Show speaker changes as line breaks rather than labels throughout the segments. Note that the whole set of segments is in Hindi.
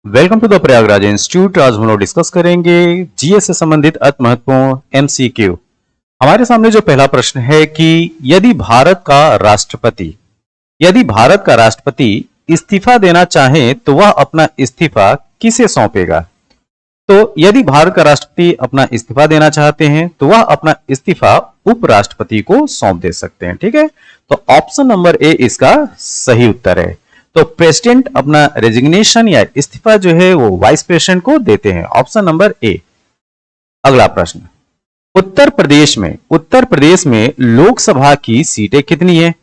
Welcome to the Prayagraj institute. आज हम लोग डिस्कस करेंगे जीएस से संबंधित अति महत्वपूर्ण एमसीक्यू। हमारे सामने जो पहला प्रश्न है कि यदि भारत का राष्ट्रपति इस्तीफा देना चाहे तो वह अपना इस्तीफा किसे सौंपेगा? तो यदि भारत का राष्ट्रपति अपना इस्तीफा देना चाहते हैं तो वह अपना इस्तीफा उपराष्ट्रपति को सौंप दे सकते हैं। ठीक है, तो ऑप्शन नंबर ए इसका सही उत्तर है। तो प्रेसिडेंट अपना रेजिग्नेशन या इस्तीफा जो है वो वाइस प्रेसिडेंट को देते हैं। ऑप्शन नंबर ए। अगला प्रश्न, उत्तर प्रदेश में लोकसभा की सीटें कितनी है?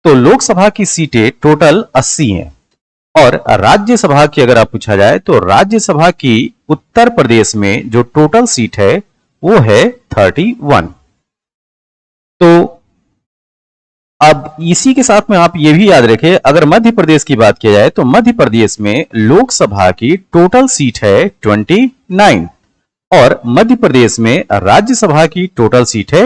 तो लोकसभा की सीटें टोटल 80 हैं और राज्यसभा की अगर आप पूछा जाए तो राज्यसभा की उत्तर प्रदेश में जो टोटल सीट है वो है 31। तो अब इसी के साथ में आप ये भी याद रखें, अगर मध्य प्रदेश की बात की जाए तो मध्य प्रदेश में लोकसभा की टोटल सीट है 29 और मध्य प्रदेश में राज्यसभा की टोटल सीट है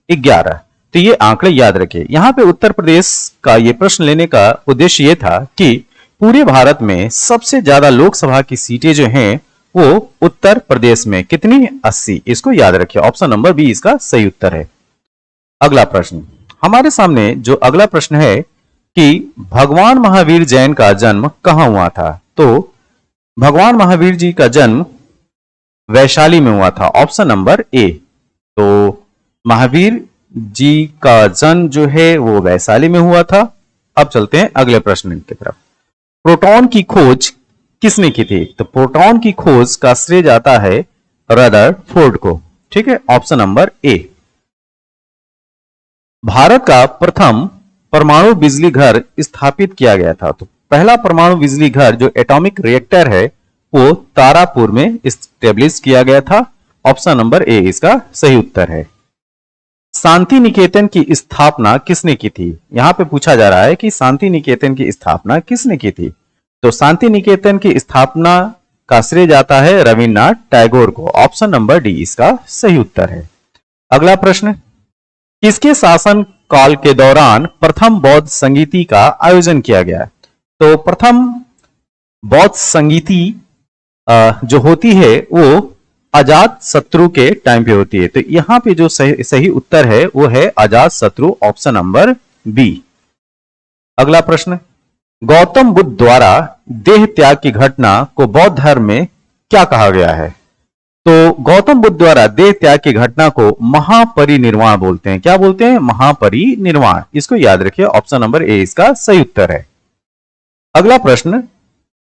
11। तो ये आंकड़े याद रखें। यहां पे उत्तर प्रदेश का ये प्रश्न लेने का उद्देश्य ये था कि पूरे भारत में सबसे ज्यादा लोकसभा की सीटें जो हैं वो उत्तर प्रदेश में कितनी? 80। इसको याद रखिए। ऑप्शन नंबर बी इसका सही उत्तर है। अगला प्रश्न, हमारे सामने जो अगला प्रश्न है कि भगवान महावीर जैन का जन्म कहां हुआ था? तो भगवान महावीर जी का जन्म वैशाली में हुआ था। ऑप्शन नंबर ए। तो महावीर जी का जन्म जो है वो वैशाली में हुआ था। अब चलते हैं अगले प्रश्न की तरफ। प्रोटॉन की खोज किसने की थी? तो प्रोटॉन की खोज का श्रेय जाता है रदरफोर्ड को। ठीक है, ऑप्शन नंबर ए। भारत का प्रथम परमाणु बिजली घर स्थापित किया गया था। तो पहला परमाणु बिजली घर जो एटॉमिक रिएक्टर है वो तारापुर में स्टेब्लिश किया गया था। ऑप्शन नंबर ए इसका सही उत्तर है। शांति निकेतन की स्थापना किसने की थी? यहां पे पूछा जा रहा है कि शांति निकेतन की स्थापना किसने की थी? तो शांति निकेतन की स्थापना का श्रेय जाता है रविन्द्रनाथ टैगोर को। ऑप्शन नंबर डी इसका सही उत्तर है। अगला प्रश्न, किसके शासन काल के दौरान प्रथम बौद्ध संगीति का आयोजन किया गया? तो प्रथम बौद्ध संगीति जो होती है वो अजात शत्रु के टाइम पे होती है। तो यहां पे जो सही उत्तर है वो है Ajatashatru. Option number B. अगला प्रश्न, गौतम बुद्ध द्वारा देह त्याग की घटना को बौद्ध धर्म में क्या कहा गया है? तो गौतम बुद्ध द्वारा देह त्याग की घटना को महापरिनिर्वाण बोलते हैं। क्या बोलते हैं? महापरिनिर्वाण। इसको याद रखिए। ऑप्शन नंबर ए इसका सही उत्तर है। अगला प्रश्न,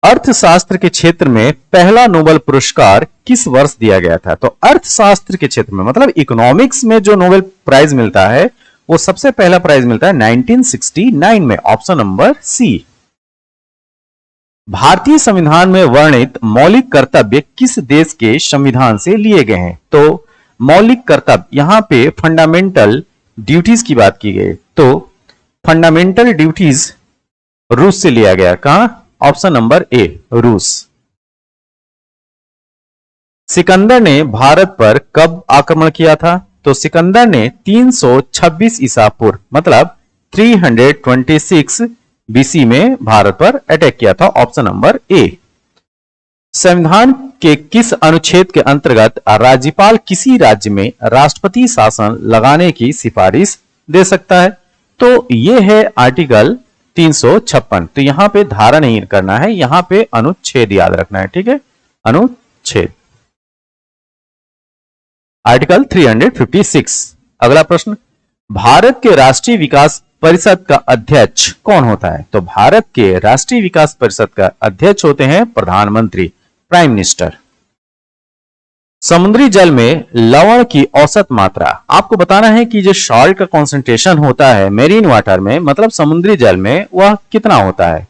अर्थशास्त्र के क्षेत्र में पहला नोबेल पुरस्कार किस वर्ष दिया गया था? तो अर्थशास्त्र के क्षेत्र में मतलब इकोनॉमिक्स में जो नोबेल प्राइज मिलता है वो सबसे पहला प्राइज मिलता है 1969 में। Option number C. भारतीय संविधान में वर्णित मौलिक कर्तव्य किस देश के संविधान से लिए गए हैं? तो मौलिक कर्तव्य यहां पे फंडामेंटल ड्यूटीज की बात की गई। तो फंडामेंटल ड्यूटीज रूस से लिया गया। कहां? ऑप्शन नंबर ए रूस। सिकंदर ने भारत पर कब आक्रमण किया था? तो सिकंदर ने 326 ईसा पूर्व मतलब 326 बीसी में भारत पर अटैक किया था। ऑप्शन नंबर ए। संविधान के किस अनुच्छेद के अंतर्गत राज्यपाल किसी राज्य में राष्ट्रपति शासन लगाने की सिफारिश दे सकता है? तो यह है आर्टिकल 356। तो यहां पे धारा नहीं करना है, यहां पे अनुच्छेद याद रखना है। ठीक है, अनुच्छेद आर्टिकल 356। अगला प्रश्न, भारत के राष्ट्रीय विकास परिषद का अध्यक्ष कौन होता है? तो भारत के राष्ट्रीय विकास परिषद का अध्यक्ष होते हैं प्रधानमंत्री, प्राइम मिनिस्टर। समुद्री जल में लवण की औसत मात्रा आपको बताना है कि जो सॉल्ट का कॉन्सेंट्रेशन होता है मेरीन वाटर में मतलब समुद्री जल में वह कितना होता है?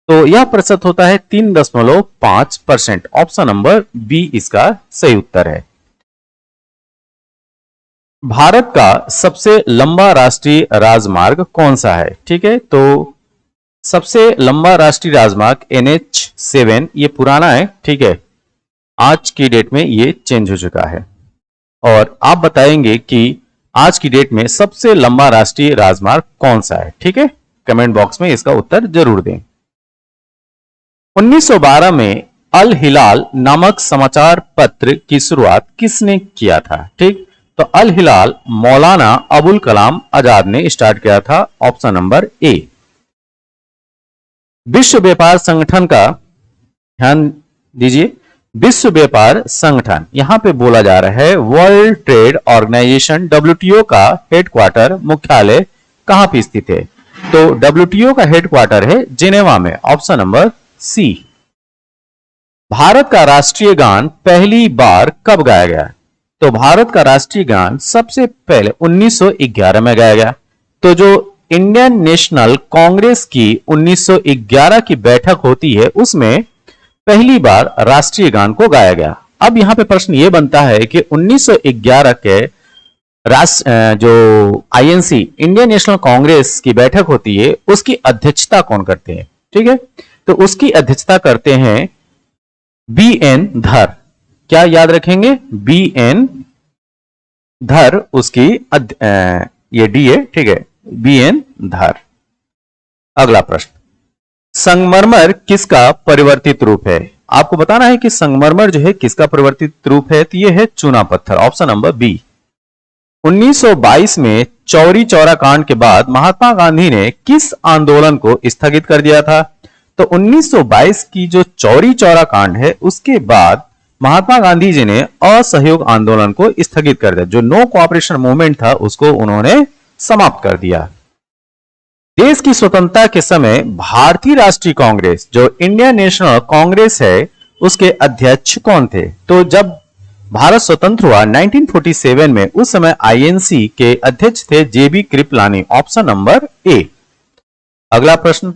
तो यह प्रतिशत होता है 3.5%। ऑप्शन नंबर बी इसका सही उत्तर है। भारत का सबसे लंबा राष्ट्रीय राजमार्ग कौन सा है? ठीक है, तो सबसे लंबा राष्ट्रीय राजमार्ग NH7 ये पुराना है। ठीक है, आज की डेट में ये चेंज हो चुका है और आप बताएंगे कि आज की डेट में सबसे लंबा राष्ट्रीय राजमार्ग कौन सा है। ठीक है, कमेंट बॉक्स में इसका उत्तर जरूर दें। 1912 में अल हिलाल नामक समाचार पत्र की शुरुआत किसने किया था? ठीक, तो अल हिलाल मौलाना अबुल कलाम आजाद ने स्टार्ट किया था। ऑप्शन नंबर ए। विश्व व्यापार संगठन का ध्यान दीजिए, विश्व व्यापार संगठन यहां पे बोला जा रहा है वर्ल्ड ट्रेड ऑर्गेनाइजेशन WTO का हेडक्वार्टर मुख्यालय कहां पे स्थित है? तो WTO का हेडक्वार्टर है जिनेवा में। ऑप्शन नंबर सी। भारत का राष्ट्रीय गान पहली बार कब गाया गया? तो भारत का राष्ट्रीय गान सबसे पहले 1911 में गाया गया। तो जो इंडियन नेशनल कांग्रेस की 1911 की बैठक होती है उसमें पहली बार राष्ट्रीय गान को गाया गया। अब यहां पे प्रश्न यह बनता है कि 1911 के जो INC इंडियन नेशनल कांग्रेस की बैठक होती है उसकी अध्यक्षता कौन करते हैं? ठीक है, तो उसकी अध्यक्षता करते हैं BN धर। क्या याद रखेंगे? BN धर उसकी ये डी है, ठीक है, BN धर। अगला प्रश्न, संगमरमर किसका परिवर्तित रूप है? आपको बताना है कि संगमरमर जो है किसका परिवर्तित रूप है, तो ये है चूना पत्थर। Option number B. 1922 में चौरी चौरा कांड के बाद महात्मा गांधी ने किस आंदोलन को स्थगित कर दिया था? तो 1922 की जो चौरी चौरा कांड है उसके बाद महात्मा गांधी जी ने असहयोग आंदोलन को स्थगित कर दिया। जो नो कोऑपरेशन मूवमेंट था उसको उन्होंने समाप्त कर दिया। देश की स्वतंत्रता के समय भारतीय राष्ट्रीय कांग्रेस जो इंडियन नेशनल कांग्रेस है उसके अध्यक्ष कौन थे? तो जब भारत स्वतंत्र हुआ 1947 में उस समय INC के अध्यक्ष थे JB कृपलानी। ऑप्शन नंबर ए। अगला प्रश्न,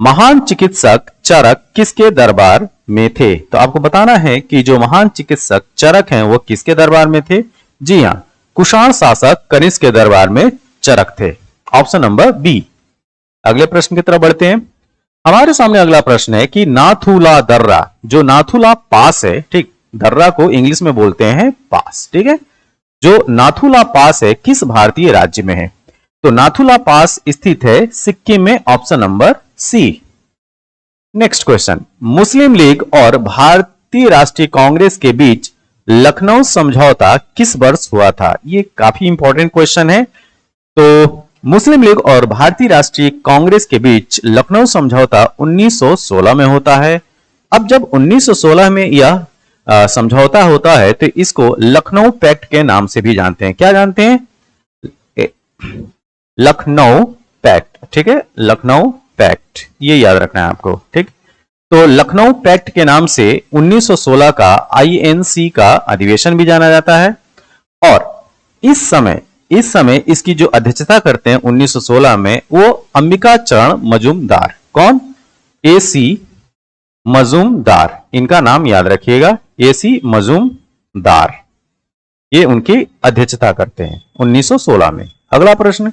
महान चिकित्सक चरक किसके दरबार में थे? तो आपको बताना है कि जो महान चिकित्सक चरक हैं वो किसके दरबार में थे? जी हां, कुषाण शासक कनिष्क के दरबार में चरक थे। Option number B. अगले प्रश्न की तरफ बढ़ते हैं। हमारे सामने अगला प्रश्न है कि नाथुला दर्रा, जो नाथुला पास है, ठीक, दर्रा को इंग्लिश में बोलते हैं पास, ठीक है, जो नाथुला पास है किस भारतीय राज्य में है? तो नाथुला पास स्थित है सिक्किम में। Option number C. Next question, Muslim League और भारतीय राष्ट्रीय कांग्रेस के बीच लखनऊ समझौता किस वर्ष हुआ था? ये काफी इंपॉर्टेंट क्वेश्चन है। तो मुस्लिम लीग और भारतीय राष्ट्रीय कांग्रेस के बीच लखनऊ समझौता 1916 में होता है। अब जब 1916 में यह समझौता होता है तो इसको लखनऊ पैक्ट के नाम से भी जानते हैं। क्या जानते हैं? लखनऊ पैक्ट, ठीक है, लखनऊ पैक्ट, ये याद रखना है आपको, ठीक। तो लखनऊ पैक्ट के नाम से 1916 का INC का अधिवेशन भी जाना जाता है। और इस समय इसकी जो अध्यक्षता करते हैं 1916 में वो अंबिका चरण मजूमदार। कौन? AC मजूमदार, इनका नाम याद रखिएगा, AC मजूमदार, ये उनकी अध्यक्षता करते हैं 1916 में। अगला प्रश्न,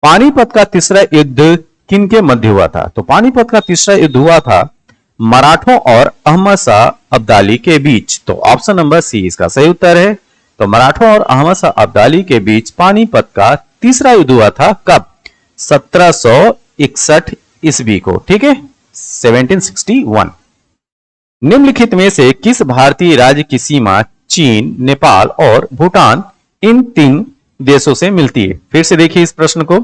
पानीपत का तीसरा युद्ध किनके मध्य हुआ था? तो पानीपत का तीसरा युद्ध हुआ था मराठों और अहमद शाह अब्दाली के बीच। तो ऑप्शन नंबर सी इसका सही उत्तर है। तो मराठों और अहमद शाह अब्दाली के बीच पानीपत का तीसरा युद्ध हुआ था कब? 1761 ईस्वी को, ठीक है, 1761। निम्नलिखित में से किस भारतीय राज्य की सीमा चीन, नेपाल और भूटान इन 3 देशों से मिलती है? फिर से देखिए इस प्रश्न को,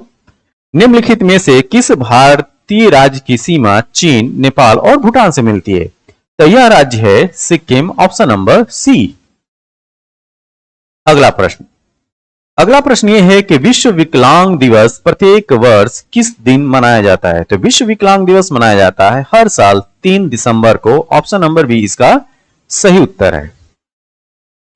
निम्नलिखित में से किस भारतीय राज्य की सीमा चीन, नेपाल और भूटान से मिलती है? तो यह राज्य है सिक्किम। ऑप्शन नंबर सी। अगला प्रश्न यह है कि विश्व विकलांग दिवस प्रत्येक वर्ष किस दिन मनाया जाता है? तो विश्व विकलांग दिवस मनाया जाता है हर साल 3 दिसंबर को। ऑप्शन नंबर बी इसका सही उत्तर है।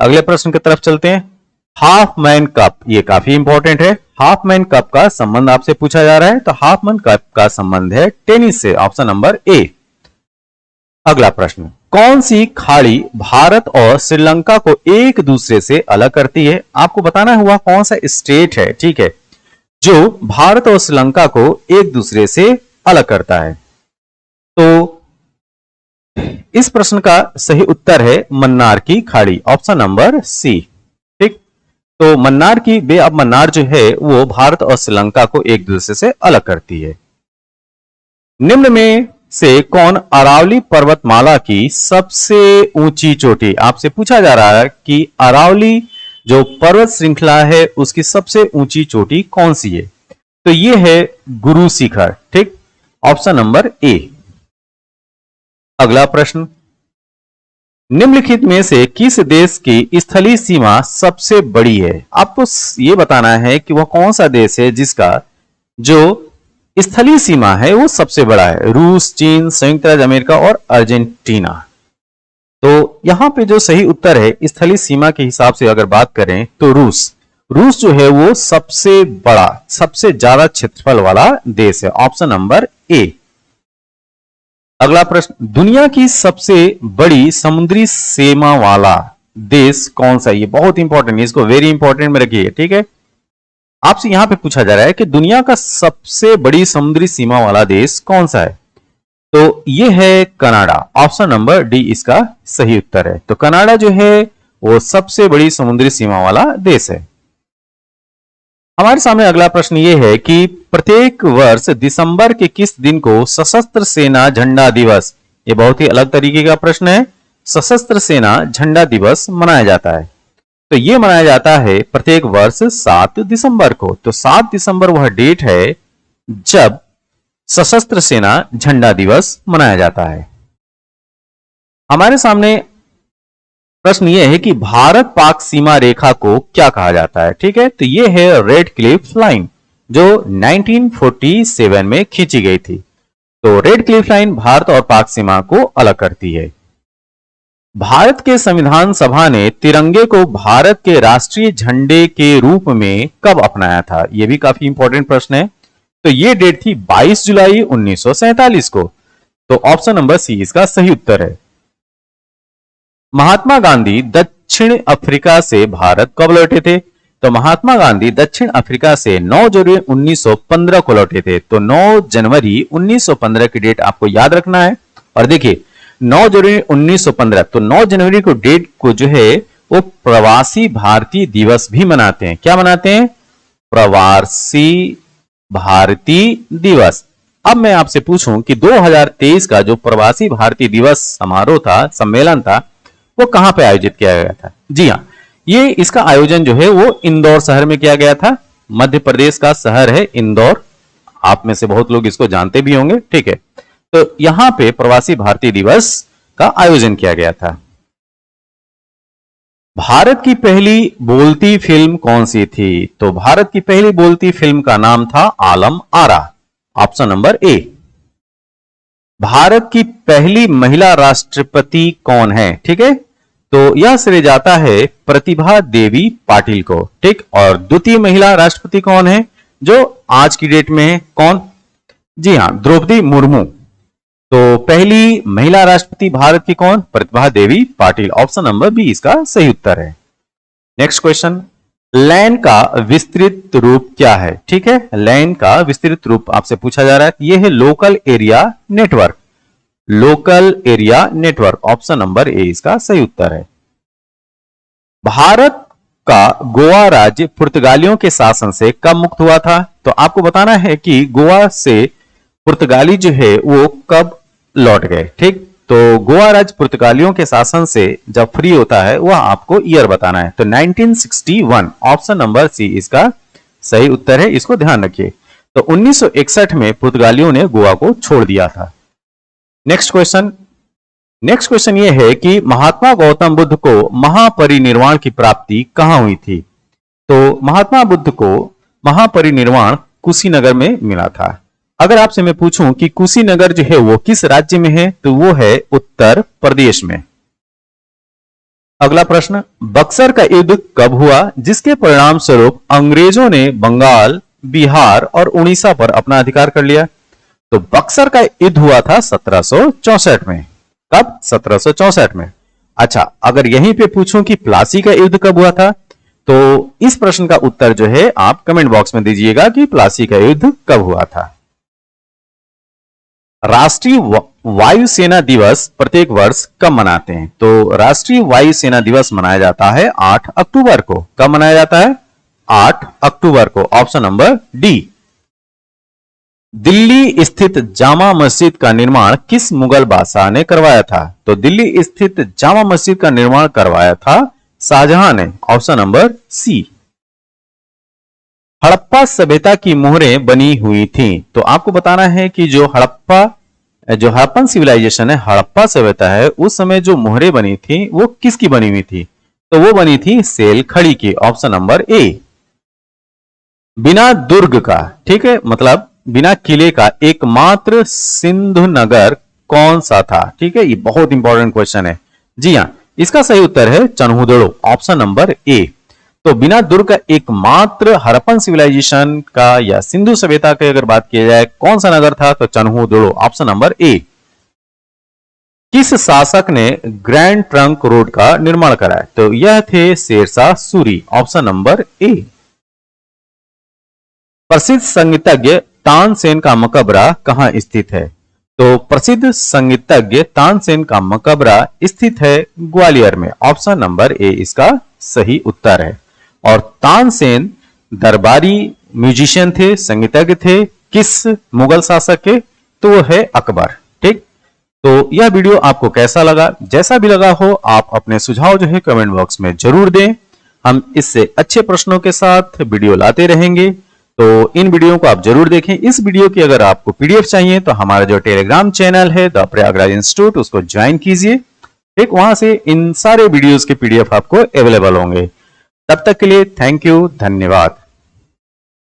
अगले प्रश्न की तरफ चलते हैं। हाफ मैन कप, ये काफी इंपॉर्टेंट है। हाफ मैन कप का संबंध आपसे पूछा जा रहा है, तो हाफ मैन कप का संबंध है टेनिस से। ऑप्शन नंबर ए। अगला प्रश्न, कौन सी खाड़ी भारत और श्रीलंका को एक दूसरे से अलग करती है? आपको बताना हुआ कौन सा स्टेट है, ठीक है, जो भारत और श्रीलंका को एक दूसरे से अलग करता है। तो इस प्रश्न का सही उत्तर है मन्नार की खाड़ी। ऑप्शन नंबर सी, ठीक। तो मन्नार की बे ऑफ मन्नार जो है वो भारत और श्रीलंका को एक दूसरे से अलग करती है। निम्न में से कौन अरावली पर्वतमाला की सबसे ऊंची चोटी? आपसे पूछा जा रहा है कि अरावली जो पर्वत श्रृंखला है उसकी सबसे ऊंची चोटी कौन सी है? तो ये है गुरु शिखर। ठीक, ऑप्शन नंबर ए। अगला प्रश्न, निम्नलिखित में से किस देश की स्थलीय सीमा सबसे बड़ी है? आपको ये बताना है कि वह कौन सा देश है जिसका जो स्थलीय सीमा है वो सबसे बड़ा है। रूस, चीन, संयुक्त राज्य अमेरिका और अर्जेंटीना। तो यहां पे जो सही उत्तर है स्थलीय सीमा के हिसाब से अगर बात करें तो रूस जो है वो सबसे बड़ा, सबसे ज्यादा क्षेत्रफल वाला देश है। ऑप्शन नंबर ए। अगला प्रश्न, दुनिया की सबसे बड़ी समुद्री सीमा वाला देश कौन सा है? ये बहुत इंपॉर्टेंट है, इसको वेरी इंपॉर्टेंट में रखिए। ठीक है, आपसे यहां पे पूछा जा रहा है कि दुनिया का सबसे बड़ी समुद्री सीमा वाला देश कौन सा है? तो ये है कनाडा। ऑप्शन नंबर डी इसका सही उत्तर है। तो कनाडा जो है वो सबसे बड़ी समुद्री सीमा वाला देश है। हमारे सामने अगला प्रश्न ये है कि प्रत्येक वर्ष दिसंबर के किस दिन को सशस्त्र सेना झंडा दिवस, ये बहुत ही अलग तरीके का प्रश्न है, सशस्त्र सेना झंडा दिवस मनाया जाता है? तो ये मनाया जाता है प्रत्येक वर्ष 7 दिसंबर को। तो 7 दिसंबर वह डेट है जब सशस्त्र सेना झंडा दिवस मनाया जाता है। हमारे सामने प्रश्न यह है कि भारत पाक सीमा रेखा को क्या कहा जाता है? ठीक है, तो यह है रेड क्लिफ लाइन जो 1947 में खींची गई थी। तो रेड क्लिफ लाइन भारत और पाक सीमा को अलग करती है। भारत के संविधान सभा ने तिरंगे को भारत के राष्ट्रीय झंडे के रूप में कब अपनाया था? यह भी काफी इंपॉर्टेंट प्रश्न है। तो यह डेट थी 22 जुलाई 1947 को। तो ऑप्शन नंबर सी इसका सही उत्तर है। महात्मा गांधी दक्षिण अफ्रीका से भारत कब लौटे थे? तो महात्मा गांधी दक्षिण अफ्रीका से 9 जनवरी 1915 को लौटे थे। तो 9 जनवरी 1915 की डेट आपको याद रखना है। और देखिए 9 जनवरी 1915, तो 9 जनवरी को डेट को जो है वो प्रवासी भारतीय दिवस भी मनाते हैं। क्या मनाते हैं? प्रवासी भारतीय दिवस। अब मैं आपसे पूछूं कि 2023 का जो प्रवासी भारतीय दिवस समारोह था, सम्मेलन था, वो कहां पे आयोजित किया गया था? जी हां, ये इसका आयोजन जो है वो इंदौर शहर में किया गया था। मध्य प्रदेश का शहर है इंदौर। आप में से बहुत लोग इसको जानते भी होंगे। ठीक है, तो यहां पे प्रवासी भारतीय दिवस का आयोजन किया गया था। भारत की पहली बोलती फिल्म कौन सी थी? तो भारत की पहली बोलती फिल्म का नाम था Alam Ara. Option number A. Bharat की पहली महिला राष्ट्रपति कौन है? ठीक है, तो यह श्रेय जाता है प्रतिभा देवी पाटिल को। ठीक, और द्वितीय महिला राष्ट्रपति कौन है जो आज की डेट में है? कौन? जी हां, द्रौपदी मुर्मू। तो पहली महिला राष्ट्रपति भारत की कौन? Pratibha Devi Patil. Option number B इसका सही उत्तर है। नेक्स्ट क्वेश्चन, लैन का विस्तृत रूप क्या है? ठीक है, लैन का विस्तृत रूप आपसे पूछा जा रहा है। यह है local area network. Local area network. Option number ए इसका सही उत्तर है। भारत का गोवा राज्य पुर्तगालियों के शासन से कब मुक्त हुआ था? तो आपको बताना है कि गोवा से पुर्तगाली जो है वो कब लौट गए। ठीक, तो गोवा राज्य पुर्तगालियों के शासन से जब फ्री होता है वह आपको ईयर बताना है। तो 1961। ऑप्शन नंबर सी इसका सही उत्तर है, इसको ध्यान रखिए। तो 1961 में पुर्तगालियों ने गोवा को छोड़ दिया था। नेक्स्ट क्वेश्चन यह है कि महात्मा गौतम बुद्ध को महापरिनिर्वाण की प्राप्ति कहां हुई थी? तो महात्मा बुद्ध को महापरिनिर्वाण कुशीनगर में मिला था। अगर आपसे मैं पूछूं कि कुशीनगर जो है वो किस राज्य में है, तो वो है उत्तर प्रदेश में। अगला प्रश्न, बक्सर का युद्ध कब हुआ जिसके परिणाम स्वरूप अंग्रेजों ने बंगाल, बिहार और उड़ीसा पर अपना अधिकार कर लिया? तो बक्सर का युद्ध हुआ था 1764 में। कब? 1764 में। अच्छा, अगर यहीं पे पूछूं कि प्लासी का युद्ध कब हुआ था, तो इस प्रश्न का उत्तर जो है आप कमेंट बॉक्स में दीजिएगा कि प्लासी का युद्ध कब हुआ था। राष्ट्रीय वायुसेना दिवस प्रत्येक वर्ष कब मनाते हैं? तो राष्ट्रीय वायुसेना दिवस मनाया जाता है 8 अक्टूबर को। कब मनाया जाता है? 8 अक्टूबर को। Option number D. दिल्ली स्थित जामा मस्जिद का निर्माण किस मुगल बादशाह ने करवाया था? तो दिल्ली स्थित जामा मस्जिद का निर्माण करवाया था शाहजहां ने। ऑप्शन नंबर सी। हड़प्पा सभ्यता की मोहरें बनी हुई थीं। तो आपको बताना है कि जो हड़प्पन सिविलाइजेशन है, हड़प्पा सभ्यता है, उस समय जो मोहरें बनी थी वो किसकी बनी हुई थी? तो वो बनी थी सेल खड़ी की। ऑप्शन नंबर ए। बिना दुर्ग का, ठीक है, मतलब बिना किले का एकमात्र सिंधु नगर कौन सा था? ठीक है, ये बहुत इंपॉर्टेंट क्वेश्चन है। जी हाँ, इसका सही उत्तर है चन्हुदड़ो। ऑप्शन नंबर ए। तो बिना दुर्ग का एकमात्र हड़प्पन सिविलाइजेशन का या सिंधु सभ्यता की अगर बात की जाए कौन सा नगर था? तो चन्हुदड़ो। ऑप्शन नंबर ए। किस शासक ने ग्रैंड ट्रंक रोड का निर्माण कराया? तो यह थे Sher Shah Suri. Option number A. प्रसिद्ध संगीतज्ञ तानसेन का मकबरा कहां स्थित है? तो प्रसिद्ध संगीतज्ञ तानसेन का मकबरा स्थित है ग्वालियर में। ऑप्शन नंबर ए इसका सही उत्तर है। और तानसेन दरबारी म्यूजिशियन थे, संगीतज्ञ थे, किस मुगल शासक के? तो वो है अकबर। ठीक, तो यह वीडियो आपको कैसा लगा? जैसा भी लगा हो आप अपने सुझाव जो है कमेंट बॉक्स में जरूर दें। हम इससे अच्छे प्रश्नों के साथ वीडियो लाते रहेंगे, तो इन वीडियो को आप जरूर देखें। इस वीडियो की अगर आपको पीडीएफ चाहिए तो हमारा जो टेलीग्राम चैनल है द प्रयागराज इंस्टीट्यूट, उसको ज्वाइन कीजिए। ठीक, वहां से इन सारे वीडियोस के पीडीएफ आपको अवेलेबल होंगे। तब तक के लिए थैंक यू, धन्यवाद।